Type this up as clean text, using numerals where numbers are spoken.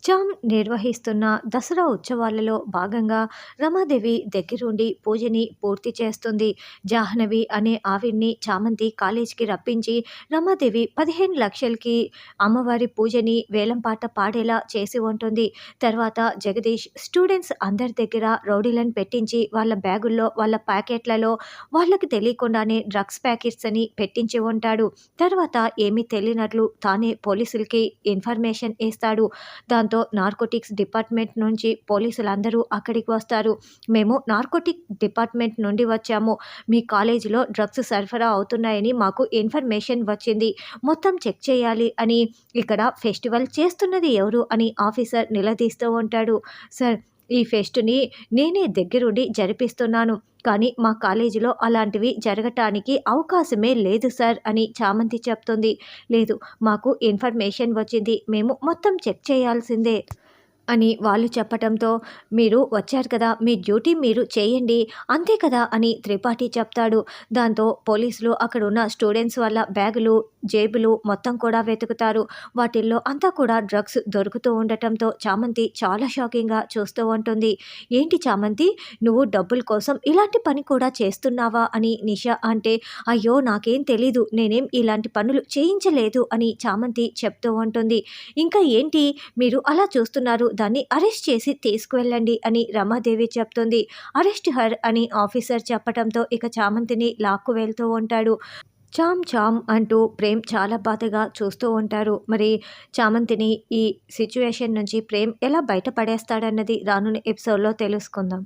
చామ్ నిర్వహిస్తున్న దసరా ఉత్సవాలలో భాగంగా రమాదేవి దగ్గరుండి పూజని పూర్తి చేస్తుంది. జాహ్నవి అనే ఆవిడ్ని చామంతి కాలేజీకి రప్పించి రమాదేవి 15,00,000కి అమ్మవారి పూజని వేలంపాట పాడేలా చేసి ఉంటుంది. తర్వాత జగదీష్ స్టూడెంట్స్ అందరి దగ్గర రౌడీలను పెట్టించి వాళ్ళ బ్యాగుల్లో, వాళ్ళ ప్యాకెట్లలో వాళ్ళకి తెలియకుండానే డ్రగ్స్ ప్యాకెట్స్ అని పెట్టించి ఉంటాడు. తర్వాత ఏమీ తెలియనట్లు తానే పోలీసులకి ఇన్ఫర్మేషన్ ఇస్తాడు. దాంతో నార్కోటిక్స్ డిపార్ట్మెంట్ నుంచి పోలీసులందరూ అక్కడికి వస్తారు. మేము నార్కోటిక్ డిపార్ట్మెంట్ నుండి వచ్చాము. మీ కాలేజీలో డ్రగ్స్ సరఫరా అవుతున్నాయని మాకు ఇన్ఫర్మేషన్ వచ్చింది. మొత్తం చెక్ చేయాలి అని. ఇక్కడ ఫెస్టివల్ చేస్తున్నది ఎవరు అని ఆఫీసర్ నిలదీస్తూ ఉంటాడు. సార్, ఈ ఫెస్ట్‌ని నేనే దగ్గరుండి జరిపిస్తున్నాను. కానీ మా కాలేజీలో అలాంటివి జరగటానికి అవకాశమే లేదు సార్ అని చామంతి చెప్తుంది. లేదు, మాకు ఇన్ఫర్మేషన్ వచ్చింది. మేము మొత్తం చెక్ చేయాల్సిందే అని వాళ్ళు చెప్పటంతో, మీరు వచ్చారు కదా, మీ డ్యూటీ మీరు చేయండి అంతే కదా అని త్రిపాఠి చెప్తాడు. దాంతో పోలీసులు అక్కడ ఉన్న స్టూడెంట్స్ వాళ్ళ బ్యాగులు, జేబులు మొత్తం కూడా వెతుకుతారు. వాటిల్లో అంతా కూడా డ్రగ్స్ దొరుకుతూ ఉండటంతో చామంతి చాలా షాకింగ్గా చూస్తూ ఉంటుంది. ఏంటి చామంతి, నువ్వు డబ్బుల కోసం ఇలాంటి పని కూడా చేస్తున్నావా అని నిషా అంటే, అయ్యో నాకేం తెలీదు, నేనేం ఇలాంటి పనులు చేయించలేదు అని చామంతి చెప్తూ ఉంటుంది. ఇంకా ఏంటి మీరు అలా చూస్తున్నారు, దాన్ని అరెస్ట్ చేసి తీసుకువెళ్ళండి అని రమాదేవి చెప్తుంది. అరెస్ట్ హర్ అని ఆఫీసర్ చెప్పటంతో ఇక చామంతిని లాక్కు వెళ్తూ ఉంటాడు. చామ్ చామ్ అంటూ ప్రేమ్ చాలా బాధగా చూస్తూ ఉంటారు. మరి చామంతిని ఈ సిచ్యువేషన్ నుంచి ప్రేమ్ ఎలా బయటపడేస్తాడన్నది రానున్న ఎపిసోడ్లో తెలుసుకుందాం.